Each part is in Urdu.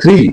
3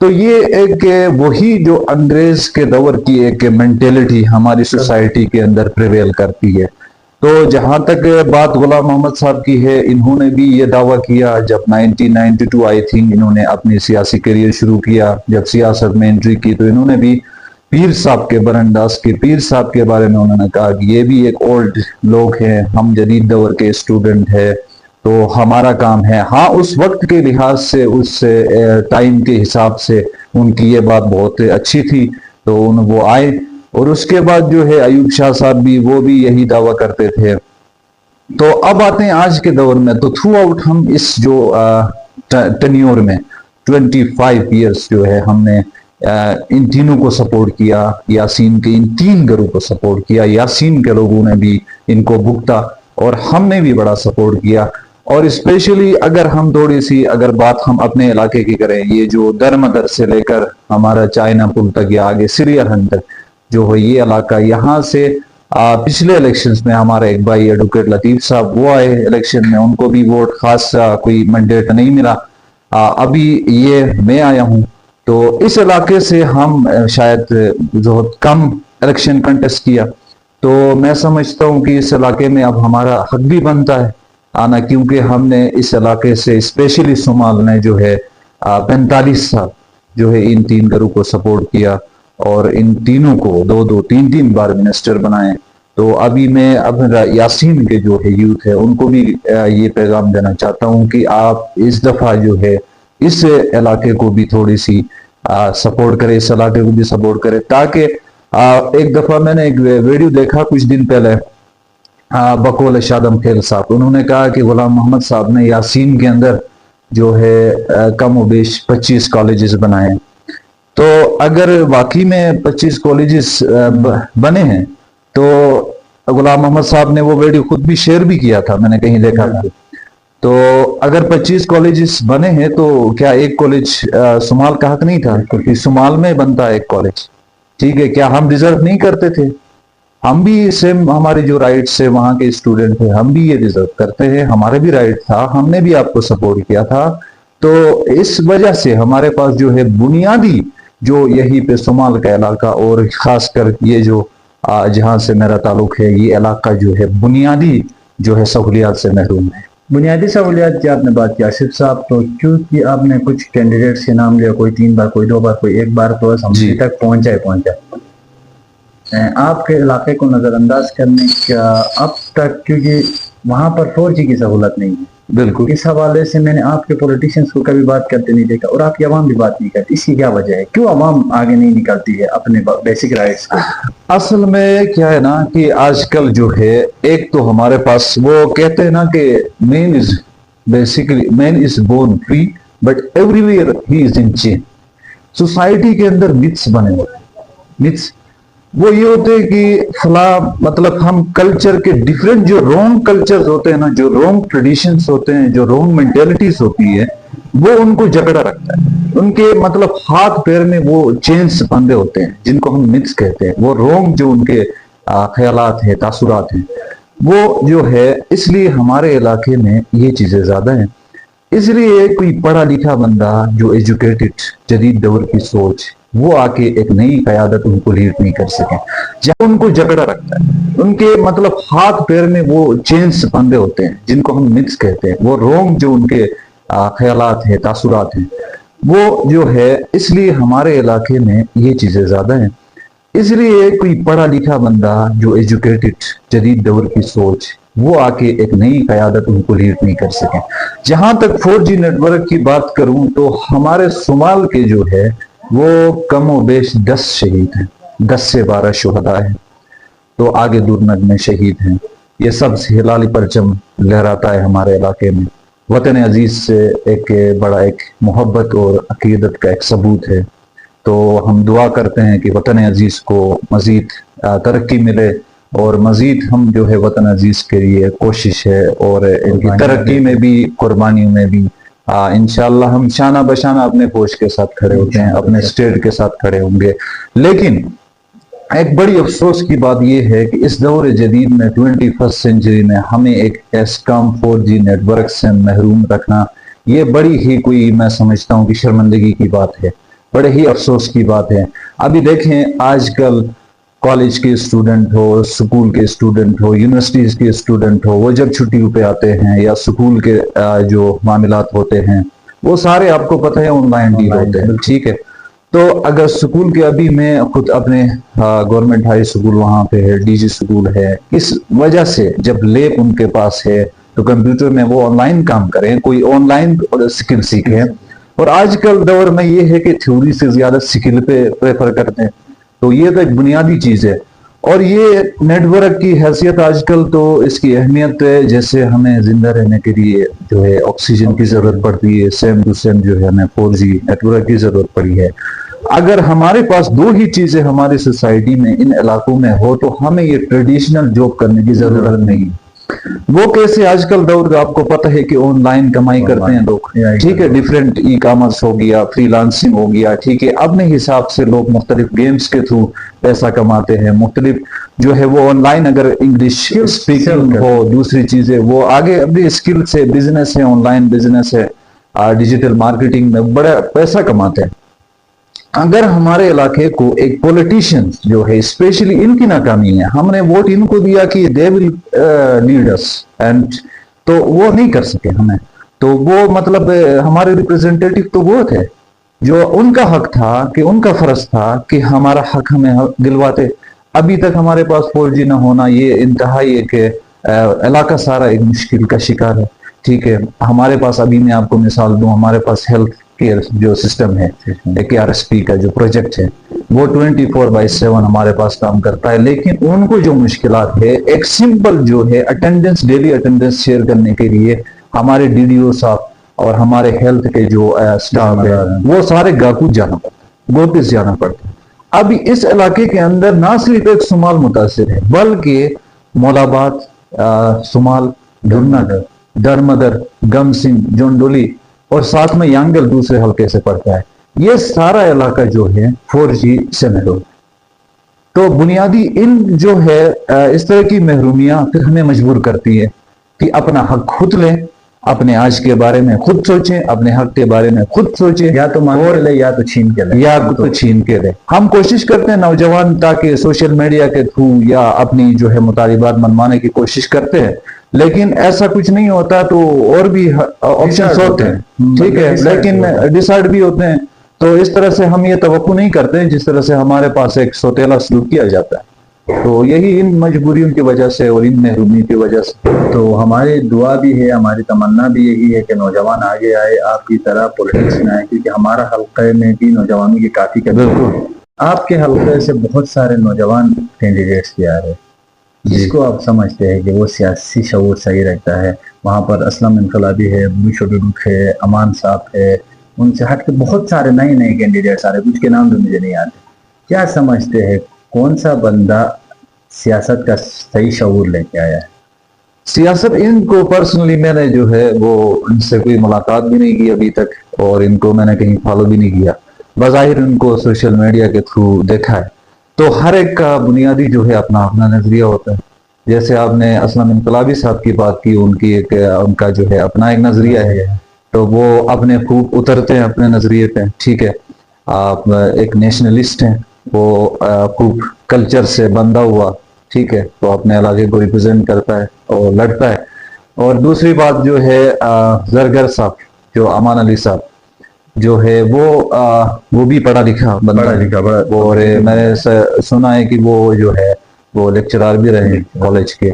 تو یہ ایک وہی جو انگریز کے دور کی ایک مینٹلٹی ہماری سوسائٹی کے اندر پریویل کرتی ہے. تو جہاں تک بات غلام محمد صاحب کی ہے، انہوں نے بھی یہ دعویٰ کیا جب 1992 آئی تھنک انہوں نے اپنی سیاسی کیریئر شروع کیا، جب سیاست میں انٹری کی تو انہوں نے بھی پیر صاحب کے برنداس کے پیر صاحب کے بارے میں انہوں نے کہا کہ یہ بھی ایک اولڈ لوگ ہیں، ہم جدید دور کے اسٹوڈنٹ ہیں، تو ہمارا کام ہے. ہاں اس وقت کے لحاظ سے، اس ٹائم کے حساب سے ان کی یہ بات بہت اچھی تھی، تو وہ آئے. اور اس کے بعد جو ہے ایوب شاہ صاحب بھی، وہ بھی یہی دعویٰ کرتے تھے. تو اب آتے ہیں آج کے دور میں. تو تھرو آؤٹ ہم اس جو ٹینیور میں 25 ایئرس جو ہے ہم نے ان تینوں کو سپورٹ کیا. یاسین کے ان 3 گروہ کو سپورٹ کیا، یاسین کے لوگوں نے بھی ان کو بھگتا اور ہم نے بھی بڑا سپورٹ کیا. اور اسپیشلی اگر ہم تھوڑی سی اگر بات ہم اپنے علاقے کی کریں، یہ جو درمدر سے لے کر ہمارا چائنا پل تک یا آگے سریا ہن تک جو ہے یہ علاقہ، یہاں سے پچھلے الیکشنز میں ہمارے ایک بھائی ایڈوکیٹ لطیف صاحب وہ آئے الیکشن میں، ان کو بھی ووٹ خاص کوئی مینڈیٹ نہیں ملا. ابھی یہ میں آیا ہوں، تو اس علاقے سے ہم شاید بہت کم الیکشن کنٹیسٹ کیا. تو میں سمجھتا ہوں کہ اس علاقے میں اب ہمارا حق بھی بنتا ہے آنا، کیونکہ ہم نے اس علاقے سے اسپیشلی شمال نے جو ہے 45 سال جو ہے ان 3 گروہ کو سپورٹ کیا اور ان تینوں کو 2 3 بار منسٹر بنائے. تو ابھی میں اب یاسین کے جو ہے یوتھ ہے ان کو بھی یہ پیغام دینا چاہتا ہوں کہ آپ اس دفعہ جو ہے اس علاقے کو بھی تھوڑی سی سپورٹ کرے، اس علاقے کو بھی سپورٹ کرے. تاکہ ایک دفعہ میں نے ایک ویڈیو دیکھا کچھ دن پہلے بقول شادم خیل صاحب، انہوں نے کہا کہ غلام محمد صاحب نے یاسین کے اندر جو ہے کم و بیش 25 کالجز بنائے. تو اگر واقعی میں 25 کالجز بنے ہیں تو غلام محمد صاحب نے وہ ویڈیو خود بھی شیئر بھی کیا تھا، میں نے کہیں دیکھا تھا. تو اگر 25 کالجز بنے ہیں تو کیا ایک کالج شمال کا حق نہیں تھا؟ کیونکہ شمال میں بنتا ہے ایک کالج. ٹھیک ہے، کیا ہم ڈیزرو نہیں کرتے تھے؟ ہم بھی سیم ہمارے جو رائٹس ہے وہاں کے اسٹوڈنٹ تھے، ہم بھی یہ ڈیزرو کرتے ہیں، ہمارے بھی رائٹ تھا، ہم نے بھی آپ کو سپورٹ کیا تھا. تو اس وجہ سے ہمارے پاس جو ہے بنیادی جو یہی پہ شمال کا علاقہ اور خاص کر یہ جو جہاں سے میرا تعلق ہے یہ علاقہ جو ہے بنیادی جو ہے سہولیات سے محروم ہے. بنیادی سہولیات کی آپ نے بات کی آصف صاحب، تو کیونکہ آپ نے کچھ کینڈیڈیٹس کے نام لیا، کوئی 3 بار، کوئی 2 بار، کوئی 1 بار، تو اسمبلی تک پہنچا. آپ کے علاقے کو نظر انداز کرنے کا اب تک، کیونکہ وہاں پر 4G کی سہولت نہیں ہے، بالکل اس حوالے سے میں نے آپ کے پولیٹیشنز کو کبھی بات کرتے نہیں دیکھا اور آپ کی عوام بھی بات نہیں کرتی. اس کی کیا وجہ ہے؟ کیوں عوام آگے نہیں نکلتی ہے اپنے بیسک رائٹس کو؟ اصل میں کیا ہے نا کہ آج کل جو ہے ایک تو ہمارے پاس وہ کہتے ہیں نا کہ man is born free but everywhere he is in chain. Society کے اندر متس بنے ہوتے ہیں. متس وہ یہ ہوتے ہیں کہ فلاں مطلب ہم کلچر کے ڈیفرنٹ جو رونگ کلچرز ہوتے ہیں نا، جو رونگ ٹریڈیشنز ہوتے ہیں، جو رونگ مینٹیلٹیز ہوتی ہے، وہ ان کو جکڑا رکھتا ہے. ان کے مطلب ہاتھ پیر میں وہ چینز بندھے ہوتے ہیں جن کو ہم متس کہتے ہیں. وہ رونگ جو ان کے خیالات ہیں، تاثرات ہیں، وہ جو ہے اس لیے ہمارے علاقے میں یہ چیزیں زیادہ ہیں. اس لیے کوئی پڑھا لکھا بندہ جو ایجوکیٹڈ جدید دور کی سوچ وہ آ کے ایک نئی قیادت ان کو لیڈ نہیں کر سکے. جب ان کو جکڑا رکھتا ہے، ان کے مطلب ہاتھ پیر میں وہ چینز بندھے ہوتے ہیں جن کو ہم متس کہتے ہیں. وہ رونگ جو ان کے خیالات ہیں، تاثرات ہیں، وہ جو ہے اس لیے ہمارے علاقے میں یہ چیزیں زیادہ ہیں. اس لیے کوئی پڑھا لکھا بندہ جو ایجوکیٹڈ جدید دور کی سوچ وہ آ کے ایک نئی قیادت ان کو لیڈ نہیں کر سکے. جہاں تک 4G نیٹ ورک کی بات کروں تو ہمارے شمال کے جو ہے وہ کم و بیش 10 شہید ہیں، 10 سے 12 شہداء ہیں. تو آگے دورنگ میں شہید ہیں. یہ سب ہلالی پرچم لہراتا ہے ہمارے علاقے میں. وطن عزیز سے ایک بڑا ایک محبت اور عقیدت کا ایک ثبوت ہے. تو ہم دعا کرتے ہیں کہ وطن عزیز کو مزید ترقی ملے اور مزید ہم جو ہے وطن عزیز کے لیے کوشش ہے اور ان کی ترقی میں بھی، قربانیوں میں بھی انشاءاللہ ہم شانہ بشانہ اپنے فوج کے ساتھ کھڑے ہوتے ہیں، اپنے اسٹیٹ کے ساتھ کھڑے ہوں گے. لیکن ایک بڑی افسوس کی بات یہ ہے کہ اس دور جدید میں 21 سینچری میں ہمیں ایک ایسکام 4G نیٹ ورک سے محروم رکھنا یہ بڑی ہی کوئی میں سمجھتا ہوں کہ شرمندگی کی بات ہے. بڑے ہی افسوس کی بات ہے. ابھی دیکھیں آج کل کالج کے اسٹوڈنٹ ہو, اسکول کے اسٹوڈنٹ ہو, یونیورسٹیز کے اسٹوڈنٹ ہو, وہ جب چھٹیوں پہ آتے ہیں یا اسکول کے جو معاملات ہوتے ہیں وہ سارے آپ کو پتہ ہے آن لائن ڈیل ہوتے ہیں. ٹھیک ہے, تو اگر اسکول کے ابھی میں خود اپنے گورنمنٹ ہائی اسکول وہاں پہ ہے, ڈی جی اسکول ہے, اس وجہ سے جب لیب ان کے پاس ہے تو کمپیوٹر میں وہ آن لائن کام کریں, کوئی آن لائن اسکل سیکھیں. اور آج کل دور میں یہ ہے کہ تھیوری سے زیادہ اسکل پہ پریفر کرتے ہیں, تو یہ تو ایک بنیادی چیز ہے. اور یہ نیٹ ورک کی حیثیت آج کل تو اس کی اہمیت ہے, جیسے ہمیں زندہ رہنے کے لیے جو ہے آکسیجن کی ضرورت پڑتی ہے, سیم ٹو سیم جو ہے ہمیں 4G نیٹ ورک کی ضرورت پڑی ہے. اگر ہمارے پاس دو ہی چیزیں ہماری سوسائٹی میں ان علاقوں میں ہو تو ہمیں یہ ٹریڈیشنل جاب کرنے کی ضرورت نہیں. وہ کیسے آج کل دور کا آپ کو پتہ ہے کہ آن لائن کمائی کرتے ہیں لوگ. ٹھیک ہے, ڈیفرنٹ ای کامرس ہو گیا, فری لانسنگ ہو گیا. ٹھیک ہے, اپنے حساب سے لوگ مختلف گیمز کے تھرو پیسہ کماتے ہیں, مختلف جو ہے وہ آن لائن اگر انگلش اسپیکنگ ہو, دوسری چیزیں وہ آگے اپنی اسکل سے بزنس ہے, آن لائن بزنس ہے, ڈیجیٹل مارکیٹنگ میں بڑا پیسہ کماتے ہیں. اگر ہمارے علاقے کو ایک پولیٹیشین جو ہے, اسپیشلی ان کی ناکامی ہے, ہم نے ووٹ ان کو دیا کہ دے ول لیڈ اس, اینڈ تو وہ نہیں کر سکے ہمیں, تو وہ مطلب ہمارے ریپرزینٹیٹو تو وہ تھے جو ان کا حق تھا, کہ ان کا فرض تھا کہ ہمارا حق ہمیں دلواتے. ابھی تک ہمارے پاس 4G نہ ہونا یہ انتہائی ایک علاقہ سارا ایک مشکل کا شکار ہے. ٹھیک ہے, ہمارے پاس ابھی میں آپ کو مثال دوں, ہمارے پاس ہیلتھ کیئر جو سسٹم ہے, KRSP کا جو پروجیکٹ ہے, وہ 24/7 ہمارے پاس کام کرتا ہے. لیکن ان کو جو مشکلات ہے, ایک سمپل جو ہے اٹینڈنس, ڈیلی اٹینڈنس شیئر کرنے کے لیے ہمارے DDO صاحب اور ہمارے ہیلتھ کے جو سٹاف ہے وہ سارے گاکوت جانا پڑتا ہے, گوتس جانا پڑتا ہے. ابھی اس علاقے کے اندر نہ صرف ایک سمال متاثر ہے بلکہ مولاباد, سمال, دھرنگر, درمدر, گم سنگھ, جونڈولی اور ساتھ میں یانگل دوسرے حلقے سے پڑتا ہے. یہ سارا علاقہ جو ہے 4G سے محروم. تو بنیادی ان جو ہے اس طرح کی محرومیاں پھر ہمیں مجبور کرتی ہے کہ اپنا حق خود لیں, اپنے آج کے بارے میں خود سوچیں, اپنے حق کے بارے میں خود سوچیں, یا تو مان کے لے یا تو چھین کے لے, یا تو چھین کے لے. ہم کوشش کرتے ہیں نوجوان تاکہ سوشل میڈیا کے تھرو یا اپنی جو ہے مطالبات منوانے کی کوشش کرتے ہیں, لیکن ایسا کچھ نہیں ہوتا. تو اور بھی آپشنز ہوتے ہیں, ٹھیک ہے, لیکن ڈیسائیڈ بھی ہوتے ہیں. تو اس طرح سے ہم یہ توقع نہیں کرتے جس طرح سے ہمارے پاس ایک سوتیلا سلوک کیا جاتا ہے. تو یہی ان مجبوریوں کی وجہ سے اور ان محرومیوں کی وجہ سے. تو ہماری دعا بھی ہے, ہماری تمنا بھی یہی ہے کہ نوجوان آگے آئے, آپ کی طرح پولیٹکس میں آئے, کیونکہ ہمارا حلقے میں بھی نوجوانوں کی کافی کمی ہے. آپ کے حلقے سے بہت سارے نوجوان کینڈیڈیٹس بھی آ رہے ہیں جس کو آپ سمجھتے ہیں کہ وہ سیاسی شعور صحیح رکھتا ہے. وہاں پر اسلم انقلابی ہے, بوشوڈوک ہے, امان صاحب ہے, ان سے ہٹ کے بہت سارے نئے کینڈیڈیٹس آ رہے ہیں, کچھ کے نام بھی مجھے نہیں آتے. کیا سمجھتے ہیں کون سا بندہ سیاست کا صحیح شعور لے کے آیا ہے؟ سیاست ان کو پرسنلی میں نے جو ہے وہ ان سے کوئی ملاقات بھی نہیں کی ابھی تک, اور ان کو میں نے کہیں فالو بھی نہیں کیا. بظاہر ان کو سوشل میڈیا کے تھرو دیکھا ہے. تو ہر ایک کا بنیادی جو ہے اپنا اپنا نظریہ ہوتا ہے. جیسے آپ نے اسلم انقلابی صاحب کی بات کی, ان کا جو ہے اپنا ایک نظریہ ہے, تو وہ اپنے خوب اترتے ہیں اپنے نظریے پہ. ٹھیک ہے, آپ ایک نیشنلسٹ ہیں, وہ خوب کلچر سے بندھا ہوا, ٹھیک ہے, تو اپنے علاقے کو ریپرزینٹ کرتا ہے اور لڑتا ہے. اور دوسری بات جو ہے زرگر صاحب, جو امان علی صاحب جو ہے وہ بھی پڑھا لکھا بندہ, اور میں نے سنا ہے کہ وہ جو ہے وہ لیکچرار بھی رہے کالج کے.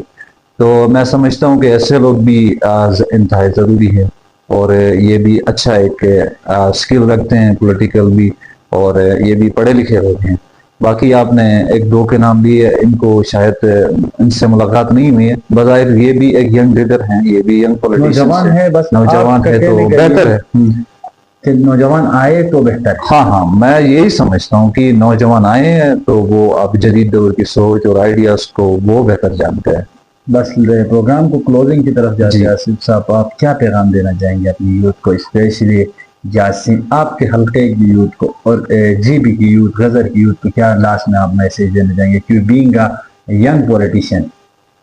تو میں سمجھتا ہوں کہ ایسے لوگ بھی انتہائی ضروری ہے, اور یہ بھی اچھا ایک اسکل رکھتے ہیں پولیٹیکل بھی, اور یہ بھی پڑھے لکھے لوگ ہیں. باقی آپ نے ایک دو کے نام لیے, ان کو شاید ان سے ملاقات نہیں ہوئی ہے. بظاہر یہ بھی ایک ینگ لیڈر ہیں, یہ بھی ینگ نوجوان ہے, بس نوجوان ہے تو بہتر ہے کہ نوجوان آئے تو بہتر ہے. ہاں, میں یہی سمجھتا ہوں کہ نوجوان آئے ہیں تو وہ اب جدید دور کی سوچ اور آئیڈیاز کو وہ بہتر جانتے ہیں. بس پروگرام کو کلوزنگ کی طرف جاتے ہیں. آصف صاحب, آپ کیا پیغام دینا چاہیں گے اپنی یوتھ کو, اسپیشلی جاسم آپ کے حلقے کی یوتھ کو, اور GB کی یوتھ, غزر کی یوتھ کو کیا لاسٹ میں آپ میسیج دینا چاہیں گے؟ کیونکہ بینگ اے ینگ پولیٹیشین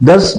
10